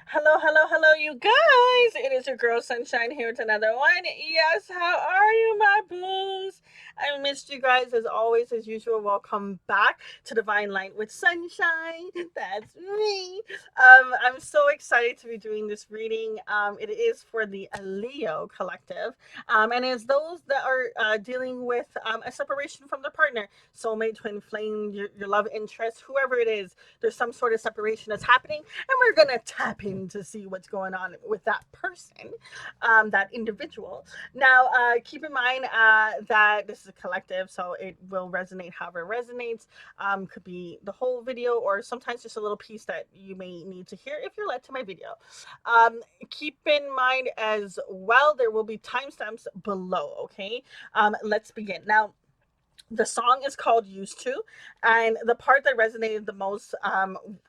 Hello, hello, hello, you guys. It is your girl Sunshine here with another one. Yes, how are you, my booze? I missed you guys as always, as usual. Welcome back to Divine Light with Sunshine. That's me. I'm so excited to be doing this reading. It is for the Leo Collective, and it's those that are dealing with a separation from their partner, soulmate, twin flame, your love interest, whoever it is. There's some sort of separation that's happening, and we're gonna tap in to see what's going on with that person, that individual. Now, keep in mind that this is a collective, so it will resonate however it resonates. Could be the whole video, or sometimes just a little piece that you may need to hear if you're led to my video. Um, Keep in mind as well, there will be timestamps below. Okay, let's begin now. The song is called Used To, and the part that resonated the most,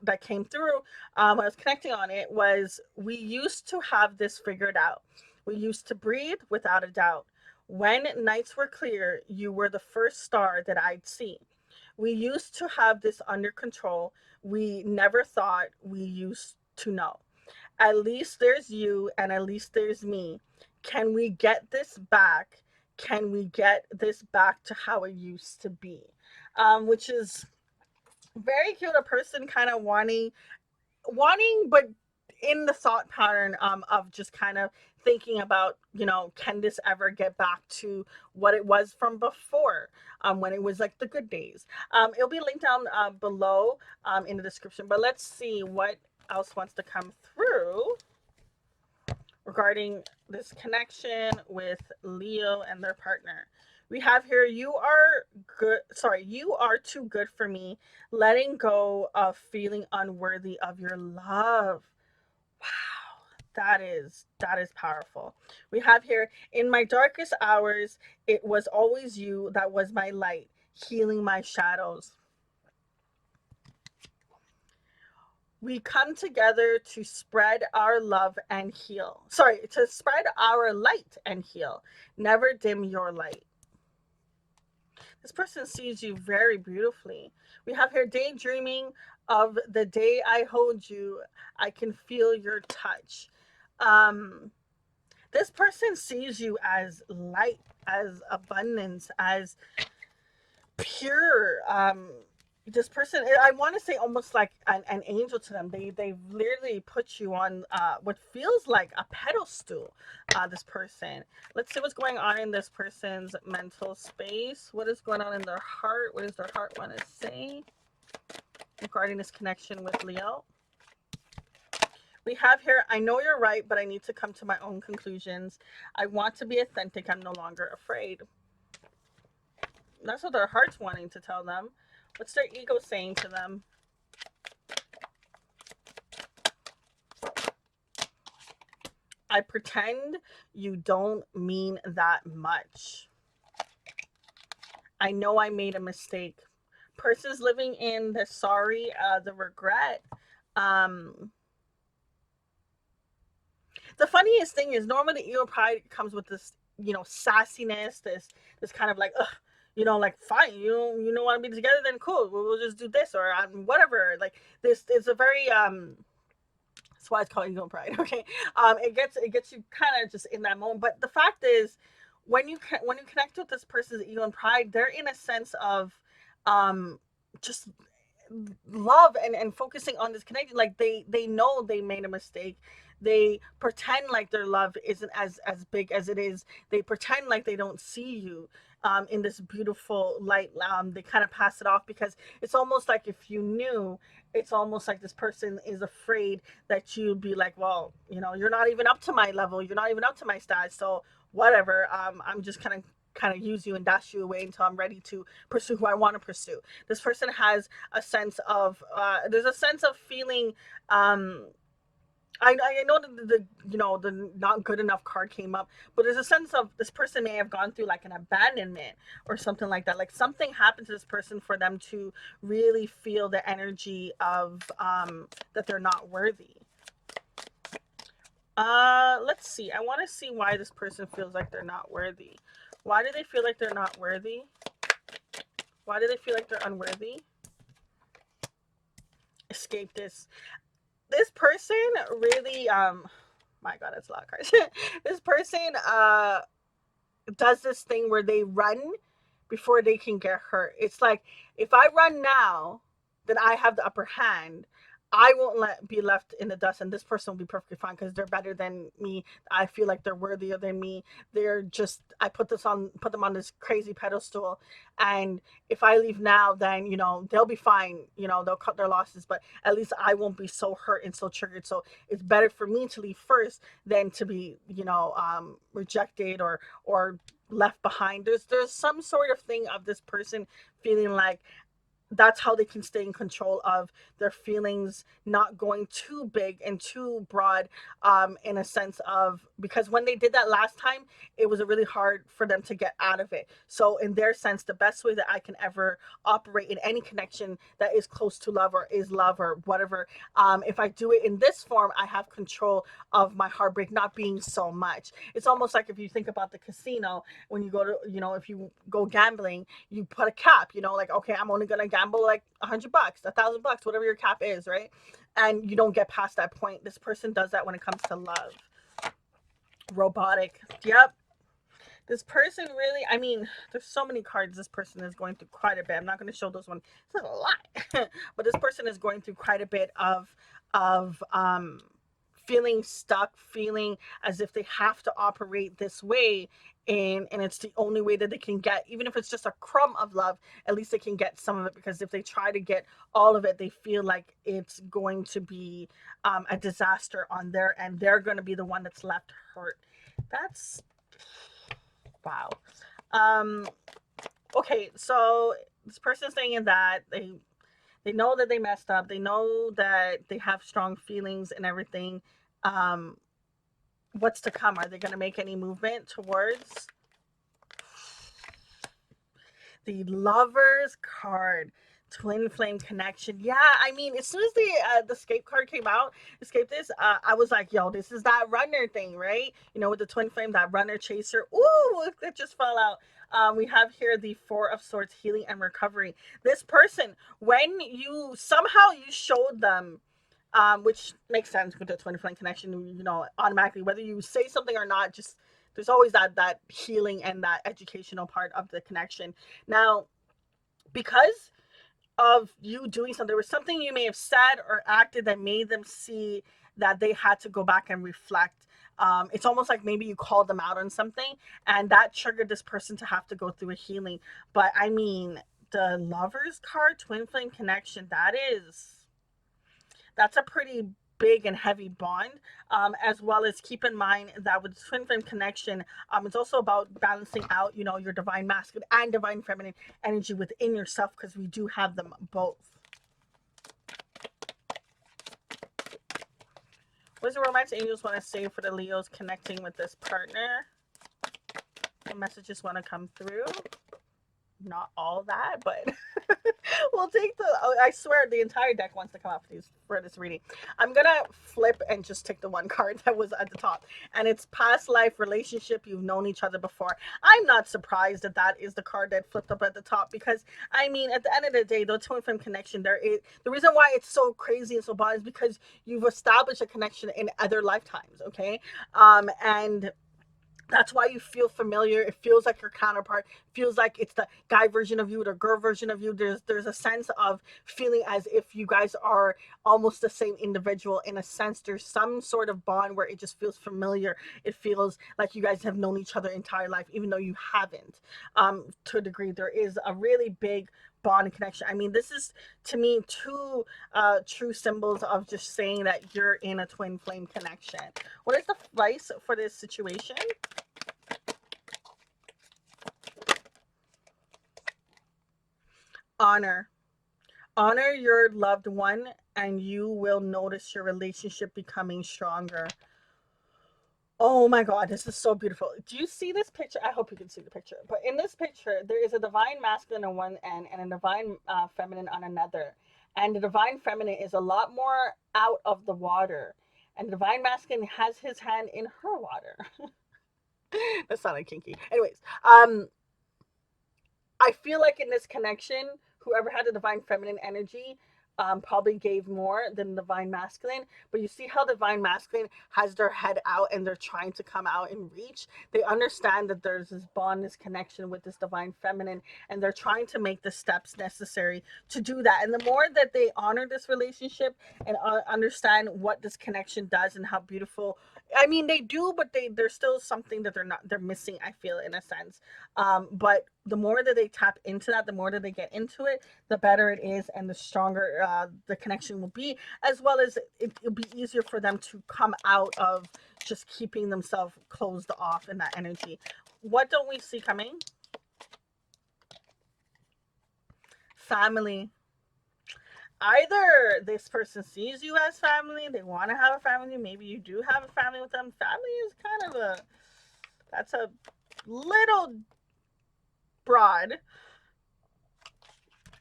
that came through, when I was connecting on it, was we used to have this figured out. We used to breathe without a doubt. When nights were clear, you were the first star that I'd see. We used to have this under control. We never thought we used to know. At least there's you, and at least there's me. Can we get this back? Can we get this back to how it used to be? Which is very cute. A person kind of wanting, but in the thought pattern, of just kind of thinking about, can this ever get back to what it was from before, when it was like the good days. It'll be linked down below, in the description, but let's see what else wants to come through regarding this connection with Leo and their partner. We have here, you are good. Sorry, you are too good for me. Letting go of feeling unworthy of your love. Wow, that is powerful. We have here, in my darkest hours, it was always you that was my light, healing my shadows. We come together to spread our love and heal. Sorry, to spread our light and heal. Never dim your light. This person sees you very beautifully. We have here, daydreaming of the day I hold you. I can feel your touch. Um, this person sees you as light, as abundance, as pure. This person, I want to say almost like an angel to them. They literally put you on what feels like a pedestal. This person, let's see what's going on in this person's mental space. What is going on in their heart? What does their heart want to say regarding this connection with Leo? We have here, I know you're right, but I need to come to my own conclusions. I want to be authentic. I'm no longer afraid. That's what their heart's wanting to tell them. What's their ego saying to them? I pretend you don't mean that much. I know I made a mistake. Person's living in the sorry, the regret. Um, the funniest thing is, normally ego pride comes with this, sassiness, this kind of like, ugh, like, fine, you don't want to be together, then cool, we'll just do this, or whatever. Like, this is a very that's why it's called ego pride. Okay, it gets you kind of just in that moment. But the fact is, when you connect with this person's ego and pride, they're in a sense of um just love, and focusing on this connection. Like, they know they made a mistake. They pretend like their love isn't as big as it is. They pretend like they don't see you in this beautiful light. They kind of pass it off, because it's almost like, if you knew, it's almost like this person is afraid that you'd be like, well, you're not even up to my level, you're not even up to my stats, so whatever. I'm just kind of use you and dash you away until I'm ready to pursue who I want to pursue. This person has a sense of there's a sense of feeling. I know that the not good enough card came up, but there's a sense of this person may have gone through like an abandonment or something like that. Like, something happened to this person for them to really feel the energy of that they're not worthy. Let's see. I want to see why this person feels like they're not worthy. Why do they feel like they're not worthy? Why do they feel like they're unworthy? Escape this. this person really, my God, that's a lot of cards. This person does this thing where they run before they can get hurt. It's like, if I run now, then I have the upper hand. I won't be left in the dust, and this person will be perfectly fine because they're better than me. I feel like they're worthier than me. They're just, I put them on this crazy pedestal, and if I leave now, then they'll be fine. They'll cut their losses, but at least I won't be so hurt and so triggered. So it's better for me to leave first than to be rejected or left behind. There's some sort of thing of this person feeling like that's how they can stay in control of their feelings, not going too big and too broad, in a sense of, because when they did that last time, it was really hard for them to get out of it. So in their sense, the best way that I can ever operate in any connection that is close to love or is love or whatever, if I do it in this form, I have control of my heartbreak not being so much. It's almost like if you think about the casino, when you go to, if you go gambling, you put a cap, like, okay, I'm only gonna gamble like $100, $1,000, whatever your cap is, right? And you don't get past that point. This person does that when it comes to love. Robotic. Yep. This person really, I mean, there's so many cards. This person is going through quite a bit. I'm not going to show those one. It's a lot. But this person is going through quite a bit of feeling stuck, feeling as if they have to operate this way, and it's the only way that they can get, even if it's just a crumb of love, at least they can get some of it, because if they try to get all of it, they feel like it's going to be a disaster on their end. They're going to be the one that's left hurt. That's wow. Um, okay, so this person's saying that they know that they messed up. They know that they have strong feelings and everything. Um, what's to come? Are they going to make any movement towards the Lovers card? Twin flame connection. Yeah, I mean, as soon as the escape card came out, escape this, I was like, yo, this is that runner thing, right? With the twin flame, that runner chaser. Ooh, it just fell out. We have here the Four of Swords, healing and recovery. This person, when you somehow you showed them, which makes sense with the twin flame connection, automatically, whether you say something or not, just there's always that healing and that educational part of the connection. Now, because of you doing something, there was something you may have said or acted that made them see that they had to go back and reflect. It's almost like maybe you called them out on something, and that triggered this person to have to go through a healing. But I mean, the Lovers card, twin flame connection, that's a pretty big and heavy bond, as well as keep in mind that with twin flame connection, it's also about balancing out your divine masculine and divine feminine energy within yourself, because we do have them both. What does the romance angels want to say for the Leos connecting with this partner? The messages want to come through. Not all that, but we'll take I swear the entire deck wants to come up for this reading. I'm gonna flip and just take the one card that was at the top, and it's past life relationship. You've known each other before. I'm not surprised that is the card that flipped up at the top, because I mean, at the end of the day, the twin flame connection, the reason why it's so crazy and so bad is because you've established a connection in other lifetimes. Okay. And that's why you feel familiar. It feels like your counterpart. It feels like it's the guy version of you, the girl version of you. There's a sense of feeling as if you guys are almost the same individual. In a sense, there's some sort of bond where it just feels familiar. It feels like you guys have known each other entire life, even though you haven't. To a degree, there is a really big bond and connection. I mean, this is, to me, two true symbols of just saying that you're in a twin flame connection. What is the vice for this situation? Honor. Honor your loved one, and you will notice your relationship becoming stronger. Oh my God, this is so beautiful. Do you see this picture? I hope you can see the picture. But in this picture, there is a divine masculine on one end and a divine feminine on another. And the divine feminine is a lot more out of the water. And the divine masculine has his hand in her water. That sounded kinky. Anyways, I feel like in this connection, whoever had the divine feminine energy, probably gave more than divine masculine. But you see how divine masculine has their head out and they're trying to come out and reach. They understand that there's this bond, this connection with this divine feminine, and they're trying to make the steps necessary to do that. And the more that they honor this relationship and understand what this connection does and how beautiful, I mean, they do, but there's still something that they're missing, I feel, in a sense. But the more that they tap into that, the more that they get into it, the better it is, and the stronger the connection will be, as well as it'll be easier for them to come out of just keeping themselves closed off in that energy. What don't we see coming? Family. Either this person sees you as family, they want to have a family, maybe you do have a family with them. Family is kind of that's a little broad.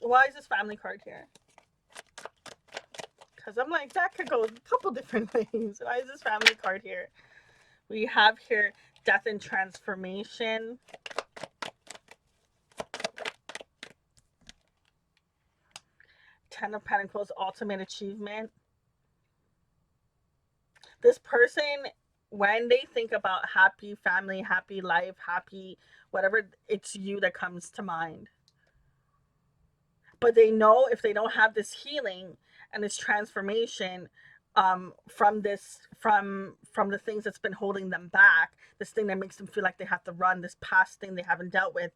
Why is this family card here? Because I'm like, that could go a couple different ways. Why is this family card here? We have here death and transformation. Ten of Pentacles, ultimate achievement. This person, when they think about happy family, happy life, happy whatever, it's you that comes to mind. But they know if they don't have this healing and this transformation, from the things that's been holding them back, this thing that makes them feel like they have to run, this past thing they haven't dealt with,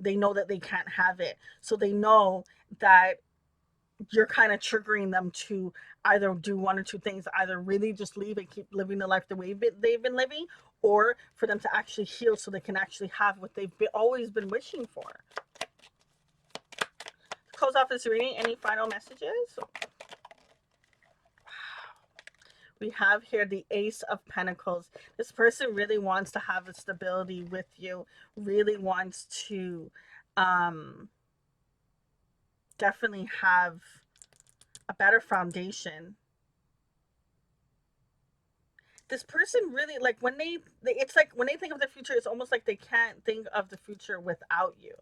they know that they can't have it. So they know that you're kind of triggering them to either do one or two things, either really just leave and keep living the life the way they've been living, or for them to actually heal so they can actually have what they've always been wishing for. Close off this reading. Any final messages? We have here the Ace of Pentacles. This person really wants to have a stability with you, really wants to definitely have a better foundation. This person really, like, it's like when they think of the future, it's almost like they can't think of the future without you.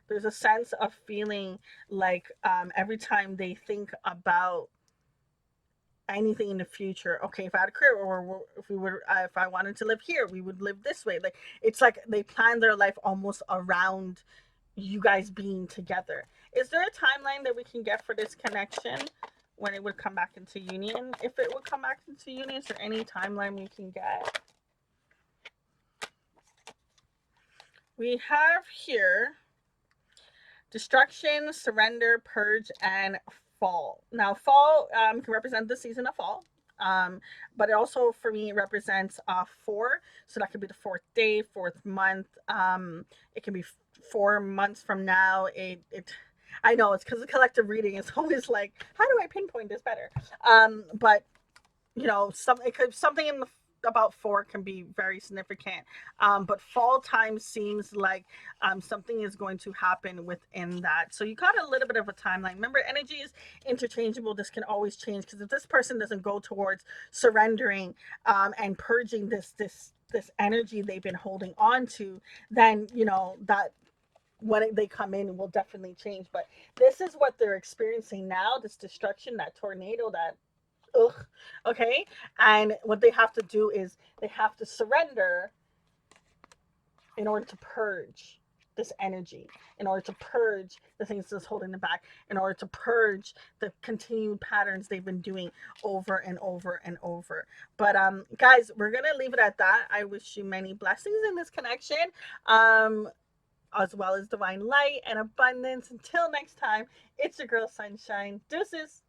There's a sense of feeling like every time they think about anything in the future, okay, if I had a career, or if I wanted to live here, we would live this way. Like, it's like they plan their life almost around you guys being together. Is there a timeline that we can get for this connection, when it would come back into union? If it would come back into union, is there any timeline we can get? We have here destruction, surrender, purge, and fall. Now, fall can represent the season of fall, but it also, for me, represents 4. So that could be the 4th day, 4th month. It can be 4 months from now. I know it's because the collective reading is always like, how do I pinpoint this better? But something in the about 4 can be very significant. But fall time seems like something is going to happen within that. So you got a little bit of a timeline. Remember, energy is interchangeable. This can always change, because if this person doesn't go towards surrendering and purging this energy they've been holding on to, then that when they come in will definitely change. But this is what they're experiencing now, this destruction, that tornado, that ugh, okay? And what they have to do is they have to surrender in order to purge this energy, in order to purge the things that's holding them back, in order to purge the continued patterns they've been doing over and over and over. But guys, we're gonna leave it at that. I wish you many blessings in this connection, as well as divine light and abundance. Until next time, it's your girl Sunshine. Deuces.